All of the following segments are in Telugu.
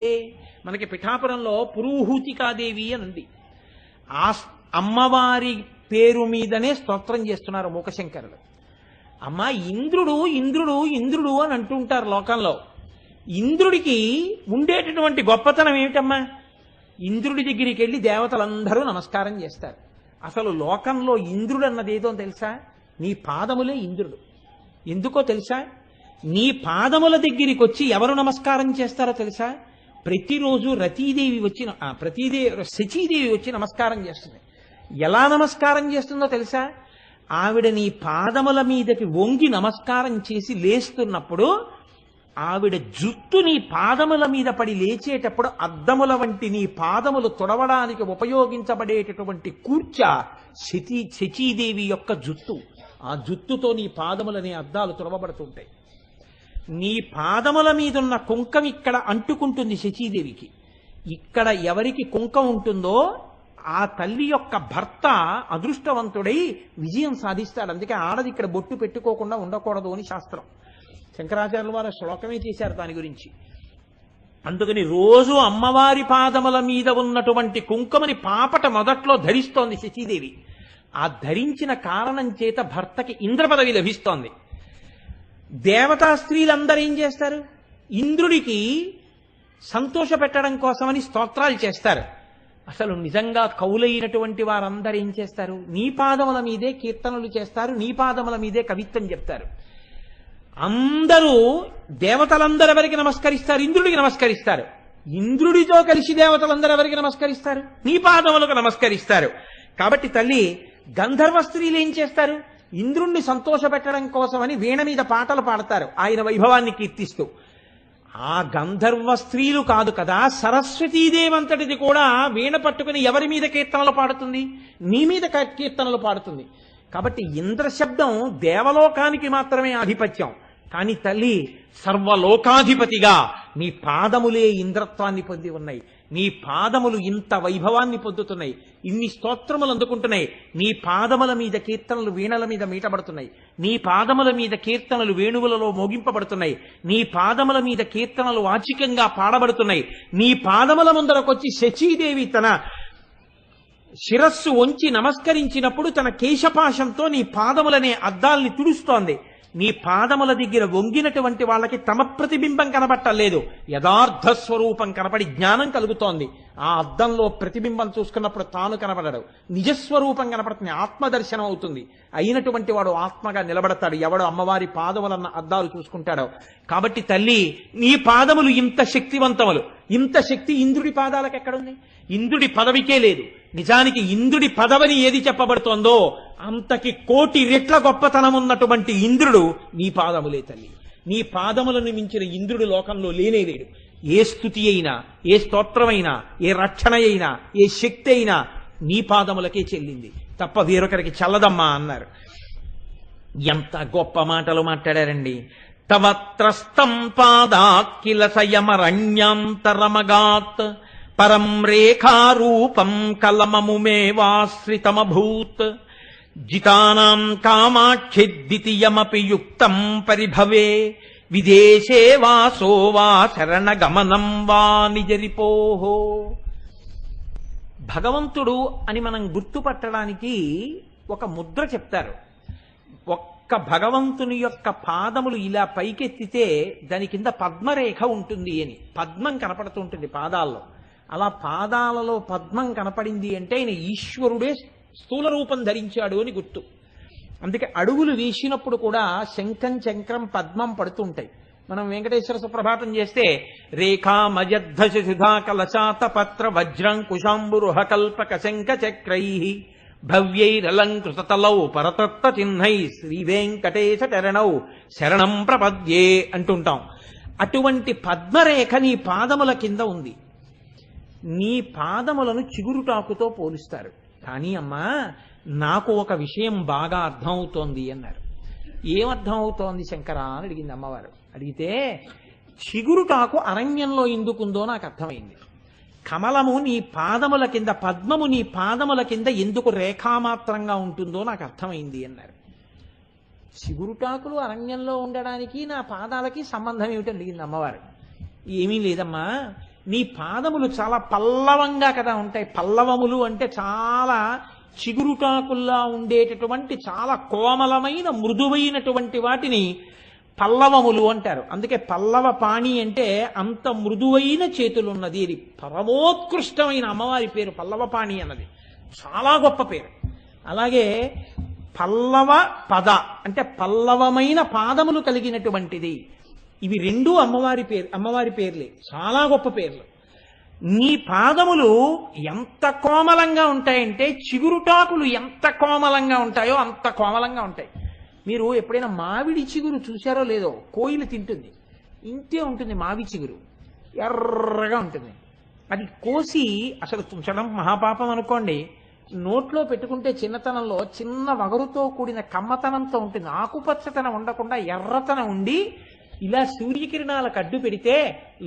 మనకి పిఠాపురంలో పురూహూతికాదేవి అని ఉంది. ఆ అమ్మవారి పేరు మీదనే స్తోత్రం చేస్తున్నారు మూకశంకరులు. అమ్మ ఇంద్రుడు ఇంద్రుడు ఇంద్రుడు అని అంటుంటారు లోకంలో. ఇంద్రుడికి ఉండేటటువంటి గొప్పతనం ఏమిటమ్మా? ఇంద్రుడి దగ్గరికి వెళ్ళి దేవతలందరూ నమస్కారం చేస్తారు. అసలు లోకంలో ఇంద్రుడు అన్నది ఏదో తెలుసా? నీ పాదములే ఇంద్రుడు. ఎందుకో తెలుసా? నీ పాదముల దగ్గరికి వచ్చి ఎవరు నమస్కారం చేస్తారో తెలుసా? ప్రతిరోజు శచీదేవి వచ్చి నమస్కారం చేస్తుంది. ఎలా నమస్కారం చేస్తుందో తెలుసా? ఆవిడ నీ పాదముల మీదకి వంగి నమస్కారం చేసి లేస్తున్నప్పుడు ఆవిడ జుత్తు నీ పాదముల మీద పడి లేచేటప్పుడు అద్దముల వంటి నీ పాదములు తొడవడానికి ఉపయోగించబడేటటువంటి కూర్చ శచీదేవి యొక్క జుత్తు. ఆ జుత్తుతో నీ పాదములని అద్దాలు తొడవబడుతుంటాయి. నీ పాదముల మీదున్న కుంకం ఇక్కడ అంటుకుంటుంది శచీదేవికి. ఇక్కడ ఎవరికి కుంకం ఉంటుందో ఆ తల్లి యొక్క భర్త అదృష్టవంతుడై విజయం సాధిస్తాడు. అందుకే ఆడది ఇక్కడ బొట్టు పెట్టుకోకుండా ఉండకూడదు అని శాస్త్రం. శంకరాచార్యుల వారు శ్లోకమే చేశారు దాని గురించి. అందుకని రోజు అమ్మవారి పాదముల మీద ఉన్నటువంటి కుంకుమని పాపట మొదట్లో ధరిస్తోంది శచీదేవి. ఆ ధరించిన కారణం చేత భర్తకి ఇంద్ర పదవి లభిస్తోంది. దేవతా స్త్రీలందరూ ఏం చేస్తారు? ఇంద్రుడికి సంతోష పెట్టడం కోసమని స్తోత్రాలు చేస్తారు. అసలు నిజంగా కవులైనటువంటి వారందరూ ఏం చేస్తారు? నీ పాదముల మీదే కీర్తనలు చేస్తారు, నీ పాదముల మీదే కవిత్వం చెప్తారు. అందరూ దేవతలందరూ ఎవరికి నమస్కరిస్తారు? ఇంద్రుడికి నమస్కరిస్తారు. ఇంద్రుడితో కలిసి దేవతలందరూ ఎవరికి నమస్కరిస్తారు? నీ పాదములకు నమస్కరిస్తారు. కాబట్టి తల్లి గంధర్వ స్త్రీలు ఏం చేస్తారు? ఇంద్రుణ్ణి సంతోషపెట్టడం కోసమని వీణ మీద పాటలు పాడతారు ఆయన వైభవాన్ని కీర్తిస్తూ. ఆ గంధర్వ స్త్రీలు కాదు కదా, సరస్వతీదేవి అంతటిది కూడా వీణ పట్టుకుని ఎవరి మీద కీర్తనలు పాడుతుంది? నీ మీద కీర్తనలు పాడుతుంది. కాబట్టి ఇంద్ర శబ్దం దేవలోకానికి మాత్రమే ఆధిపత్యం. కానీ తల్లి సర్వలోకాధిపతిగా నీ పాదములే ఇంద్రత్వాన్ని పొంది ఉన్నాయి. నీ పాదములు ఇంత వైభవాన్ని పొందుతున్నాయి, ఇన్ని స్తోత్రములు అందుకుంటున్నాయి. నీ పాదముల మీద కీర్తనలు వీణల మీద మీటబడుతున్నాయి, నీ పాదముల మీద కీర్తనలు వేణువులలో మోగింపబడుతున్నాయి, నీ పాదముల మీద కీర్తనలు వాచికంగా పాడబడుతున్నాయి. నీ పాదముల ముందరకొచ్చి శచీదేవి తన శిరస్సు వంచి నమస్కరించినప్పుడు తన కేశపాశంతో నీ పాదములనే అద్దాల్ని తుడుస్తోంది. నీ పాదముల దగ్గర వంగినటువంటి వాళ్ళకి తమ ప్రతిబింబం కనబట్టలేదు, యథార్థ స్వరూపం కనపడి జ్ఞానం కలుగుతోంది. ఆ అద్దంలో ప్రతిబింబం చూసుకున్నప్పుడు తాను కనబడడు, నిజస్వరూపం కనపడుతుంది, ఆత్మదర్శనం అవుతుంది. అయినటువంటి వాడు ఆత్మగా నిలబడతాడు ఎవడు అమ్మవారి పాదములన్న అద్దాలు చూసుకుంటాడో. కాబట్టి తల్లి నీ పాదములు ఇంత శక్తివంతములు. ఇంత శక్తి ఇంద్రుడి పాదాలకు ఎక్కడుంది? ఇంద్రుడి పదవికే లేదు. నిజానికి ఇంద్రుడి పదవిని ఏది చెప్పబడుతోందో అంతకి కోటి రెట్ల గొప్పతనం ఉన్నటువంటి ఇంద్రుడు నీ పాదములే తల్లి. నీ పాదములను మించిన ఇంద్రుడు లోకంలో లేనేలేడు. ఏ స్తుతి అయినా, ఏ స్తోత్రమైనా, ఏ రక్షణ అయినా, ఏ శక్తి అయినా నీ పాదములకే చెల్లింది తప్ప వేరొకరికి చల్లదమ్మా అన్నారు. ఎంత గొప్ప మాటలు మాట్లాడారండి. తవత్రస్తం పాదాత్ కిల సయమరణ్యాంతరమగాత్ పరం రేఖారూపం కలమముమేవాశ్రితమభూత్ జితానాం కామాక్షి ద్వితీయమపి యుక్తం పరిభవే విదేశే వాసో వా శరణగమనం వా నిజరిపోహో. భగవంతుడు అని మనం గుర్తుపట్టడానికి ఒక ముద్ర చెప్తారు. ఒక్క భగవంతుని యొక్క పాదములు ఇలా పైకెత్తితే దాని కింద పద్మరేఖ ఉంటుంది అని, పద్మం కనపడుతుంటుంది పాదాల్లో. అలా పాదాలలో పద్మం కనపడింది అంటే ఆయన ఈశ్వరుడే స్థూల రూపం ధరించాడు అని గుర్తు. అందుకే అడుగులు వేసినప్పుడు కూడా శంఖం చక్రం పద్మం పడుతుంటాయి. మనం వెంకటేశ్వర సుప్రభాతం చేస్తే రేఖామయద్ధ సుధా కలశాత పత్ర వజ్రంకుశాంబురుహ కల్పక శంఖ చక్రై భవ్యైరలంకృతతలౌ పరతత్వ చిహ్నై శ్రీ వెంకటేశ చరణౌ శరణం ప్రపద్యే అంటుంటాం. అటువంటి పద్మరేఖ నీ పాదముల కింద ఉంది. నీ పాదములను చిగురుటాకుతో పోలుస్తారు. కానీ అమ్మా నాకు ఒక విషయం బాగా అర్థమవుతోంది అన్నారు. ఏమర్థం అవుతోంది శంకరా అని అడిగింది అమ్మవారు. అడిగితే చిగురుటాకు అరణ్యంలో ఎందుకుందో నాకు అర్థమైంది. కమలము నీ పాదముల కింద, పద్మము నీ పాదముల కింద ఎందుకు రేఖామాత్రంగా ఉంటుందో నాకు అర్థమైంది అన్నారు. చిగురుటాకులు అరణ్యంలో ఉండడానికి నా పాదాలకి సంబంధం ఏమిటని అడిగింది అమ్మవారు. ఏమీ లేదమ్మా, నీ పాదములు చాలా పల్లవంగా కదా ఉంటాయి. పల్లవములు అంటే చాలా చిగురుటాకుల్లా ఉండేటటువంటి చాలా కోమలమైన మృదువైనటువంటి వాటిని పల్లవములు అంటారు. అందుకే పల్లవ పాణి అంటే అంత మృదువైన చేతులున్నది. ఇది పరమోత్కృష్టమైన అమ్మవారి పేరు పల్లవ పాణి అన్నది, చాలా గొప్ప పేరు. అలాగే పల్లవ పద అంటే పల్లవమైన పాదములు కలిగినటువంటిది. ఇవి రెండూ అమ్మవారి పేర్లే, చాలా గొప్ప పేర్లు. నీ పాదములు ఎంత కోమలంగా ఉంటాయంటే చిగురుటాకులు ఎంత కోమలంగా ఉంటాయో అంత కోమలంగా ఉంటాయి. మీరు ఎప్పుడైనా మామిడి చిగురు చూశారో లేదో, కోయిలు తింటుంది, ఇంతే ఉంటుంది మావి చిగురు, ఎర్రగా ఉంటుంది. అది కోసి అసలు తుంచడం మహాపాపం అనుకోండి, నోట్లో పెట్టుకుంటే చిన్నతనంలో చిన్న వగరుతో కూడిన కమ్మతనంతో ఉంటుంది. ఆకుపచ్చతనం ఉండకుండా ఎర్రతనం ఉండి ఇలా సూర్యకిరణాలకు అడ్డు పెడితే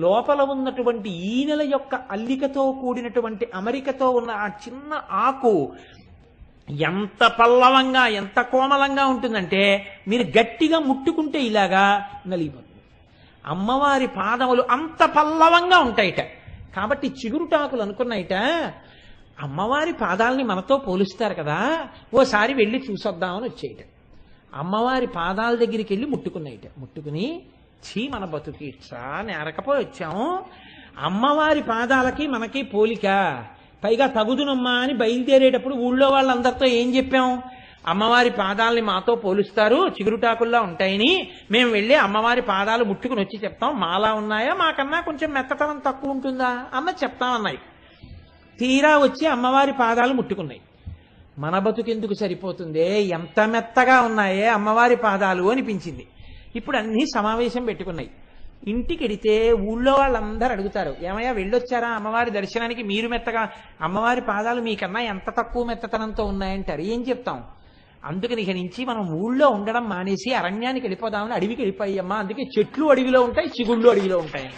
లోపల ఉన్నటువంటి ఈనెల యొక్క అల్లికతో కూడినటువంటి అమరికతో ఉన్న ఆ చిన్న ఆకు ఎంత పల్లవంగా ఎంత కోమలంగా ఉంటుందంటే మీరు గట్టిగా ముట్టుకుంటే ఇలాగా నలిగిపోతుంది. అమ్మవారి పాదములు అంత పల్లవంగా ఉంటాయిట. కాబట్టి చిగురుటాకులు అనుకున్నాయిట, అమ్మవారి పాదాలని మనతో పోలుస్తారు కదా, ఓసారి వెళ్ళి చూసొద్దామని వచ్చేయట. అమ్మవారి పాదాల దగ్గరికి వెళ్ళి ముట్టుకున్నాయిట. ముట్టుకుని మన బతుకిచ్చా నేరకపోయి వచ్చాము, అమ్మవారి పాదాలకి మనకి పోలిక, పైగా తగుదునమ్మా అని బయలుదేరేటప్పుడు ఊళ్ళో వాళ్ళందరితో ఏం చెప్పాం, అమ్మవారి పాదాలని మాతో పోలుస్తారు, చిగురుటాకుల్లా ఉంటాయని మేము వెళ్ళి అమ్మవారి పాదాలు ముట్టుకుని వచ్చి చెప్తాం, మాలా ఉన్నాయా మాకన్నా కొంచెం మెత్తతనం తక్కువ ఉంటుందా అన్న చెప్తామన్నాయి. తీరా వచ్చి అమ్మవారి పాదాలు ముట్టుకున్నాయి. మన బతుకెందుకు సరిపోతుందే, ఎంత మెత్తగా ఉన్నాయే అమ్మవారి పాదాలు అనిపించింది. ఇప్పుడు అన్నీ సమావేశం పెట్టుకున్నాయి. ఇంటికి వెడితే ఊళ్ళో వాళ్ళందరూ అడుగుతారు, ఏమయ్యా వెళ్ళొచ్చారా అమ్మవారి దర్శనానికి, మీరు మెత్తగా, అమ్మవారి పాదాలు మీకన్నా ఎంత తక్కువ మెత్తతనంతో ఉన్నాయంటారు. ఏం చెప్తాం? అందుకని ఇక నుంచి మనం ఊళ్ళో ఉండడం మానేసి అరణ్యానికి వెళ్ళిపోదామని అడవికి వెళ్ళిపోయామ్మా. అందుకే చెట్లు అడవిలో ఉంటాయి, చిగుళ్ళు అడవిలో ఉంటాయి.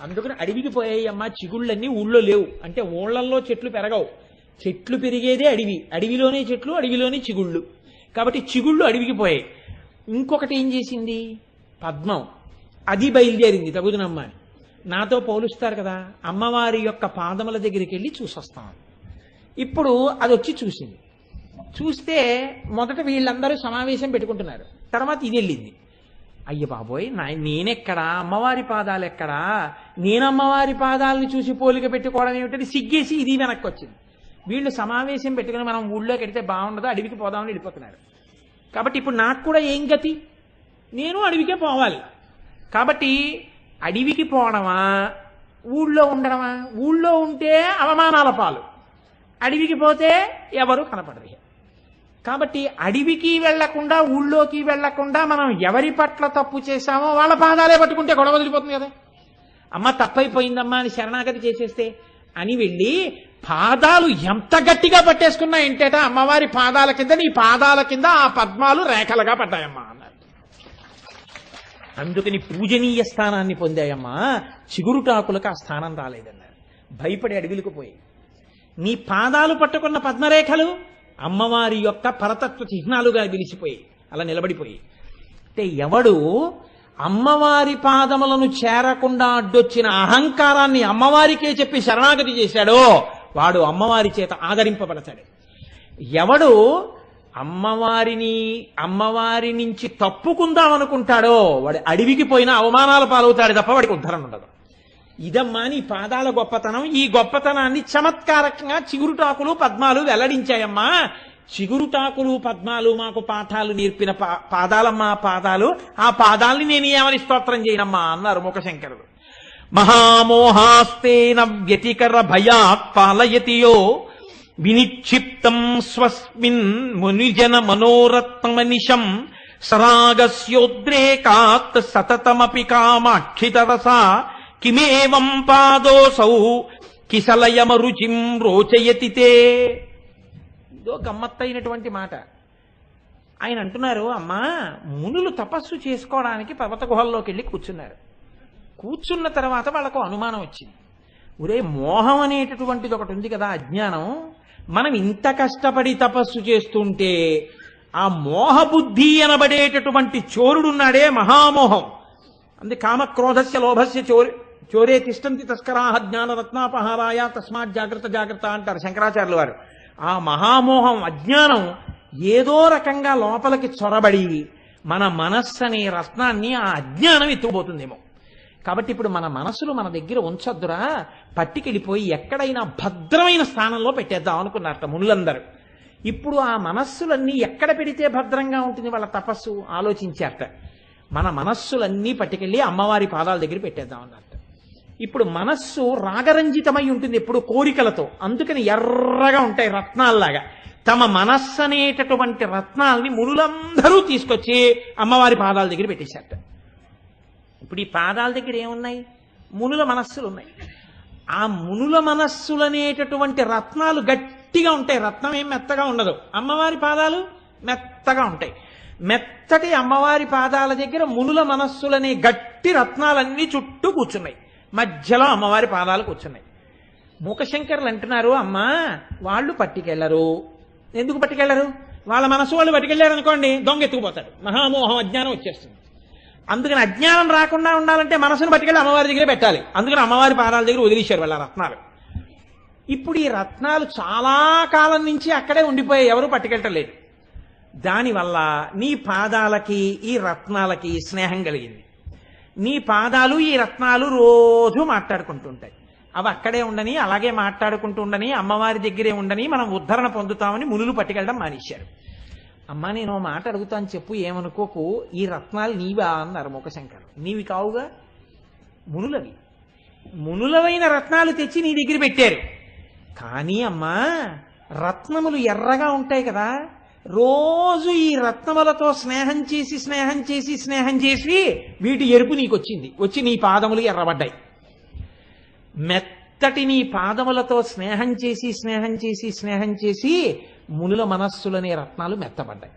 అందుకని అడవికి పోయాయమ్మా, చిగుళ్ళన్నీ ఊళ్ళో లేవు. అంటే ఊళ్ళల్లో చెట్లు పెరగవు, చెట్లు పెరిగేదే అడవి, అడవిలోనే చెట్లు, అడవిలోనే చిగుళ్ళు. కాబట్టి చిగుళ్ళు అడవికి పోయాయి. ఇంకొకటి ఏం చేసింది, పద్మం, అది బయలుదేరింది తగుదునమ్మ అని. నాతో పోలుస్తారు కదా, అమ్మవారి యొక్క పాదముల దగ్గరికి వెళ్ళి చూసొస్తాం. ఇప్పుడు అది వచ్చి చూసింది. చూస్తే మొదట వీళ్ళందరూ సమావేశం పెట్టుకుంటున్నారు, తర్వాత ఇది వెళ్ళింది. అయ్య బాబోయ్, నేనెక్కడా, అమ్మవారి పాదాలు ఎక్కడా, నేను అమ్మవారి పాదాలని చూసి పోలిక పెట్టుకోవడం ఏమిటని సిగ్గేసి ఇది వెనక్కి వచ్చింది. వీళ్ళు సమావేశం పెట్టుకుని మనం ఊళ్ళోకి వెడితే బాగుండదు, అడవికి పోదామని వెళ్ళిపోతున్నారు. కాబట్టి ఇప్పుడు నాకు కూడా ఏం గతి, నేను అడవికే పోవాలి. కాబట్టి అడవికి పోవడమా ఊళ్ళో ఉండడమా? ఊళ్ళో ఉంటే అవమానాల పాలు, అడవికి పోతే ఎవరు కనపడరు. కాబట్టి అడవికి వెళ్లకుండా ఊళ్ళోకి వెళ్లకుండా మనం ఎవరి పట్ల తప్పు చేశామో వాళ్ళ పాదాలే పట్టుకుంటే గొడవ వదిలిపోతుంది కదా. అమ్మ తప్పైపోయిందమ్మా అని శరణాగతి చేసేస్తే అని వెళ్ళి పాదాలు ఎంత గట్టిగా పట్టేసుకున్నాయంటేట, అమ్మవారి పాదాల కింద, నీ పాదాల కింద ఆ పద్మాలు రేఖలుగా పడ్డాయమ్మా అన్నారు. అందుకని పూజనీయ స్థానాన్ని పొందాయమ్మా, చిగురుటాకులకు ఆ స్థానం రాలేదన్నారు. భయపడి అడవిలకు పోయి నీ పాదాలు పట్టుకున్న పద్మరేఖలు అమ్మవారి యొక్క పరతత్వ చిహ్నాలుగా నిలిచిపోయి అలా నిలబడిపోయి. అంటే ఎవడు అమ్మవారి పాదములను చేరకుండా అడ్డొచ్చిన అహంకారాన్ని అమ్మవారికే చెప్పి శరణాగతి చేశాడో వాడు అమ్మవారి చేత ఆదరింపబడతాడు. ఎవడు అమ్మవారి నుంచి తప్పుకుందామనుకుంటాడో వాడు అడవికి పోయినా అవమానాల పాలవుతాడు తప్ప వాడికి ఉద్ధరణ ఉండదు. ఇదమ్మా నీ పాదాల గొప్పతనం. ఈ గొప్పతనాన్ని చమత్కారకంగా చిగురుటాకులు పద్మాలు వెల్లడించాయమ్మా. చిగురుటాకులు పద్మాలు మాకు పాఠాలు నేర్పిన పాదాలమ్మా పాదాలు, ఆ పాదాల్ని నేను ఏమని స్తోత్రం చేయనమ్మా అన్నారు ముఖశంకరుడు. మహామోహాస్తేన వ్యతికర భయాత్ పాలయతియో వినిక్షిప్తం స్వస్మిన్ మునిజన మనోరత్నమనిశం సరాగస్యోద్రేకాత్ సతతమపి కామాక్షితరస కిమేవం పాదోసౌ కిసలయమరుచిం రోచయతి తే. ఇదో గమ్మత్తైనటువంటి మాట. ఆయన అంటున్నారు, అమ్మా మునులు తపస్సు చేసుకోవడానికి పర్వత గుహల్లోకి వెళ్ళి కూర్చున్నారు. కూర్చున్న తర్వాత వాళ్ళకు అనుమానం వచ్చింది, ఒరే మోహం అనేటటువంటిది ఒకటి ఉంది కదా, అజ్ఞానం. మనం ఇంత కష్టపడి తపస్సు చేస్తుంటే ఆ మోహబుద్ధి అనబడేటటువంటి చోరుడున్నాడే మహామోహం, అంది కామక్రోధస్య లోభస్య చోరే తిష్టంతి తస్కరాహ జ్ఞాన రత్నాపహారాయ తస్మాత్ జాగ్రత్త జాగ్రత్త అంటారు శంకరాచార్యుల వారు. ఆ మహామోహం అజ్ఞానం ఏదో రకంగా లోపలికి చొరబడి మన మనస్సు అనే రత్నాన్ని ఆ అజ్ఞానం ఎత్తుకుపోతుందేమో. కాబట్టి ఇప్పుడు మన మనసులు మన దగ్గర ఉంచొద్దురా, పట్టుకెళ్ళిపోయి ఎక్కడైనా భద్రమైన స్థానంలో పెట్టేద్దాం అనుకున్నారట మునులందరూ. ఇప్పుడు ఆ మనస్సులన్నీ ఎక్కడ పెడితే భద్రంగా ఉంటుంది వాళ్ళ తపస్సు ఆలోచించారట. మన మనస్సులన్నీ పట్టుకెళ్ళి అమ్మవారి పాదాల దగ్గర పెట్టేద్దాం అన్నట్ట. ఇప్పుడు మనస్సు రాగరంజితమై ఉంటుంది ఎప్పుడు కోరికలతో, అందుకని ఎర్రగా ఉంటాయి రత్నాల్లాగా. తమ మనస్సు అనేటటువంటి రత్నాల్ని మునులందరూ తీసుకొచ్చి అమ్మవారి పాదాల దగ్గర పెట్టేశారట. ఇప్పుడు ఈ పాదాల దగ్గర ఏమున్నాయి? మునుల మనస్సులు ఉన్నాయి. ఆ మునుల మనస్సులనేటటువంటి రత్నాలు గట్టిగా ఉంటాయి, రత్నం ఏం మెత్తగా ఉండదు. అమ్మవారి పాదాలు మెత్తగా ఉంటాయి. మెత్తటి అమ్మవారి పాదాల దగ్గర మునుల మనస్సులనే గట్టి రత్నాలన్నీ చుట్టూ కూర్చున్నాయి, మధ్యలో అమ్మవారి పాదాలు కూర్చున్నాయి. మూకశంకరులు అంటున్నారు, అమ్మా వాళ్ళు పట్టుకెళ్లరు. ఎందుకు పట్టుకెళ్లరు? వాళ్ళ మనస్సు వాళ్ళు పట్టుకెళ్లారు అనుకోండి, దొంగ ఎత్తుకుపోతాడు, మహామోహం అజ్ఞానం వచ్చేస్తుంది. అందుకని అజ్ఞానం రాకుండా ఉండాలంటే మనసును పట్టుకెళ్ళి అమ్మవారి దగ్గర పెట్టాలి. అందుకని అమ్మవారి పాదాల దగ్గర వదిలేశారు వాళ్ళ రత్నాలు. ఇప్పుడు ఈ రత్నాలు చాలా కాలం నుంచి అక్కడే ఉండిపోయాయి, ఎవరు పట్టుకెళ్ళలేదు. దానివల్ల నీ పాదాలకి ఈ రత్నాలకి స్నేహం కలిగింది. నీ పాదాలు ఈ రత్నాలు రోజు మాట్లాడుకుంటుంటాయి. అవి అక్కడే ఉండని, అలాగే మాట్లాడుకుంటూ ఉండని, అమ్మవారి దగ్గరే ఉండని, మనం ఉద్ధరణ పొందుతామని మునులు పట్టుకెళ్ళడం మానేశారు. అమ్మా నేను ఓ మాట అడుగుతాను చెప్పు, ఏమనుకోకు, ఈ రత్నాలు నీవా అన్నారు మూకశంకరులు. నీవి కావుగా, మునులవి. మునులవైన రత్నాలు తెచ్చి నీ దగ్గర పెట్టారు. కానీ అమ్మా రత్నములు ఎర్రగా ఉంటాయి కదా, రోజు ఈ రత్నములతో స్నేహం చేసి స్నేహం చేసి స్నేహం చేసి వీటి ఎరుపు నీకు వచ్చింది, వచ్చి నీ పాదములు ఎర్రబడ్డాయి. మెత్తటి నీ పాదములతో స్నేహం చేసి స్నేహం చేసి స్నేహం చేసి మునుల మనస్సులనే రత్నాలు మెత్తబడ్డాయి.